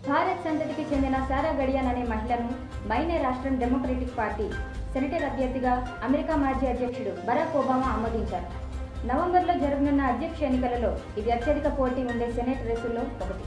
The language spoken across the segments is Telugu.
భారత్ సంతతికి చెందిన సారా గడియాన్ అనే మహిళను మైనే రాష్ట్రం డెమోక్రటిక్ పార్టీ సెనేటర్ అభ్యర్థిగా అమెరికా మాజీ అధ్యక్షుడు బరాక్ ఒబామా ఆమోదించారు. నవంబర్లో జరగనున్న అధ్యక్ష ఎన్నికలలో ఇది అత్యధిక పోటీ ఉండే సెనేట్ రేసుల్లో ఒకటి.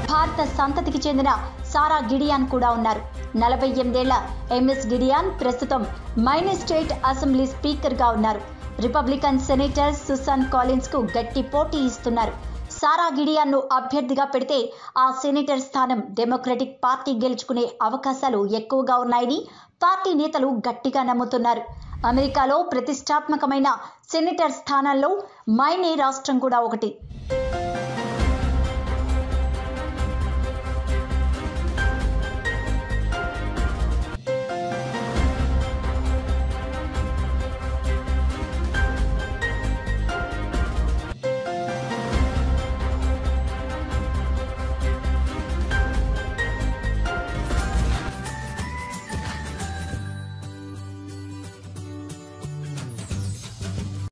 భారత సంతతికి చెందిన సారా గిడియాన్ కూడా ఉన్నారు. 48 ఏళ్ల ఎంఎస్ గిడియాన్ ప్రస్తుతం మైనే స్టేట్ అసెంబ్లీ స్పీకర్గా ఉన్నారు. రిపబ్లికన్ సెనేటర్ సుసాన్ కాలిన్స్ కు గట్టి పోటీ ఇస్తున్నారు. సారా గిడియాన్ను అభ్యర్థిగా పెడితే ఆ సెనేటర్ స్థానం డెమోక్రటిక్ పార్టీ గెలుచుకునే అవకాశాలు ఎక్కువగా ఉన్నాయని పార్టీ నేతలు గట్టిగా నమ్ముతున్నారు. అమెరికాలో ప్రతిష్టాత్మకమైన సెనేటర్ స్థానాల్లో మైనే రాష్ట్రం కూడా ఒకటి.